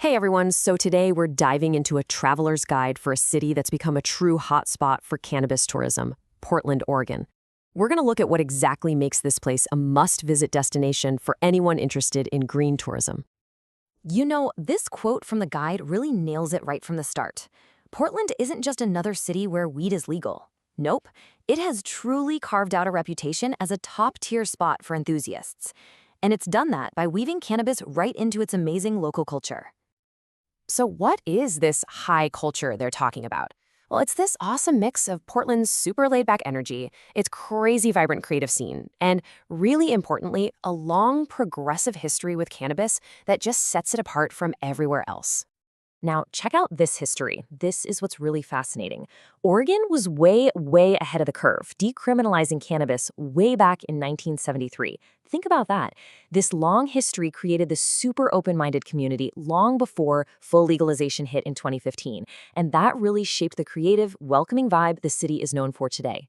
Hey everyone, so today we're diving into a traveler's guide for a city that's become a true hotspot for cannabis tourism, Portland, Oregon. We're going to look at what exactly makes this place a must-visit destination for anyone interested in green tourism. You know, this quote from the guide really nails it right from the start. Portland isn't just another city where weed is legal. Nope, it has truly carved out a reputation as a top-tier spot for enthusiasts. And it's done that by weaving cannabis right into its amazing local culture. So what is this high culture they're talking about? Well, it's this awesome mix of Portland's super laid-back energy, its crazy vibrant creative scene, and really importantly, a long progressive history with cannabis that just sets it apart from everywhere else. Now, check out this history. This is what's really fascinating. Oregon was way ahead of the curve, decriminalizing cannabis way back in 1973. Think about that. This long history created this super open-minded community long before full legalization hit in 2015, and that really shaped the creative, welcoming vibe the city is known for today.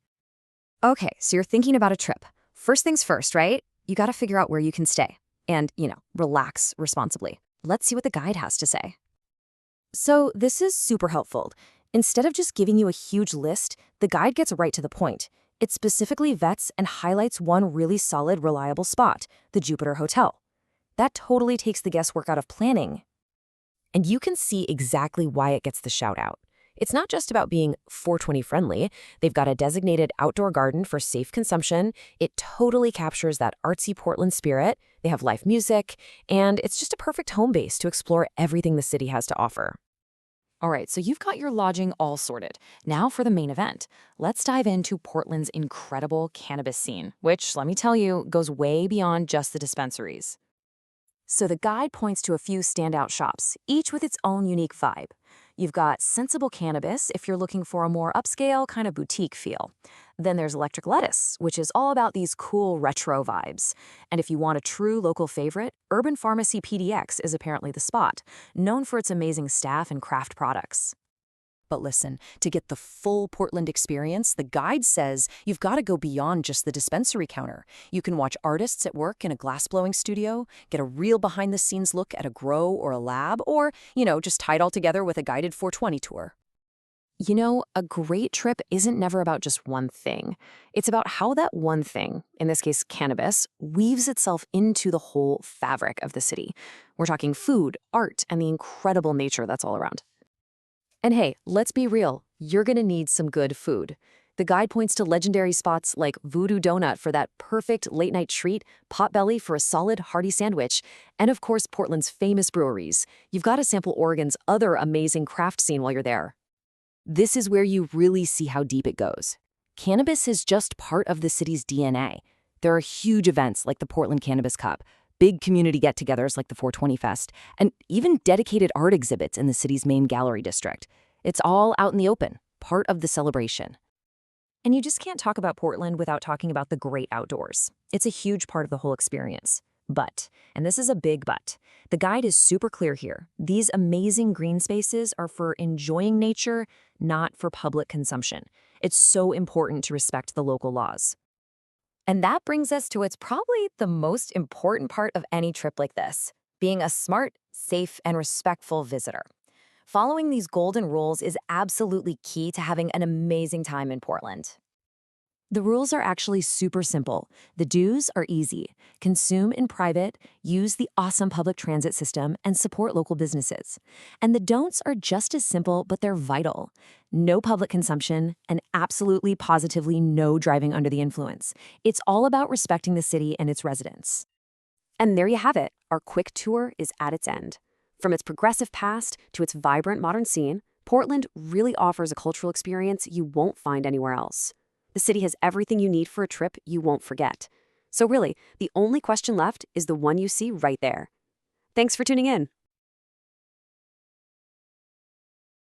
Okay, so you're thinking about a trip. First things first, right? You gotta figure out where you can stay. And, relax responsibly. Let's see what the guide has to say. So this is super helpful. Instead of just giving you a huge list, the guide gets right to the point. It specifically vets and highlights one really solid, reliable spot, the Jupiter Hotel. That totally takes the guesswork out of planning. And you can see exactly why it gets the shout out. It's not just about being 420 friendly. They've got a designated outdoor garden for safe consumption. It totally captures that artsy Portland spirit. They have live music, and it's just a perfect home base to explore everything the city has to offer. All right, so you've got your lodging all sorted. Now for the main event. Let's dive into Portland's incredible cannabis scene, which, let me tell you, goes way beyond just the dispensaries. So the guide points to a few standout shops, each with its own unique vibe. You've got Sensible Cannabis if you're looking for a more upscale kind of boutique feel. Then there's Electric Lettuce, which is all about these cool retro vibes. And if you want a true local favorite, Urban Pharmacy PDX is apparently the spot, known for its amazing staff and craft products. But listen, to get the full Portland experience, the guide says you've got to go beyond just the dispensary counter. You can watch artists at work in a glassblowing studio, get a real behind-the-scenes look at a grow or a lab, or, just tie it all together with a guided 420 tour. You know, a great trip isn't never about just one thing. It's about how that one thing, in this case cannabis, weaves itself into the whole fabric of the city. We're talking food, art, and the incredible nature that's all around. And hey, let's be real, you're gonna need some good food. The guide points to legendary spots like Voodoo Donut for that perfect late-night treat, Potbelly for a solid, hearty sandwich, and of course Portland's famous breweries. You've got to sample Oregon's other amazing craft scene while you're there. This is where you really see how deep it goes. Cannabis is just part of the city's DNA. There are huge events like the Portland Cannabis Cup, big community get-togethers like the 420 Fest, and even dedicated art exhibits in the city's main gallery district. It's all out in the open, part of the celebration. And you just can't talk about Portland without talking about the great outdoors. It's a huge part of the whole experience. But, and this is a big but, the guide is super clear here. These amazing green spaces are for enjoying nature, not for public consumption. It's so important to respect the local laws. And that brings us to what's probably the most important part of any trip like this, being a smart, safe, and respectful visitor. Following these golden rules is absolutely key to having an amazing time in Portland. The rules are actually super simple. The do's are easy. Consume in private, use the awesome public transit system, and support local businesses. And the don'ts are just as simple, but they're vital. No public consumption, and absolutely positively no driving under the influence. It's all about respecting the city and its residents. And there you have it. Our quick tour is at its end. From its progressive past to its vibrant modern scene, Portland really offers a cultural experience you won't find anywhere else. The city has everything you need for a trip you won't forget. So really, the only question left is the one you see right there. Thanks for tuning in.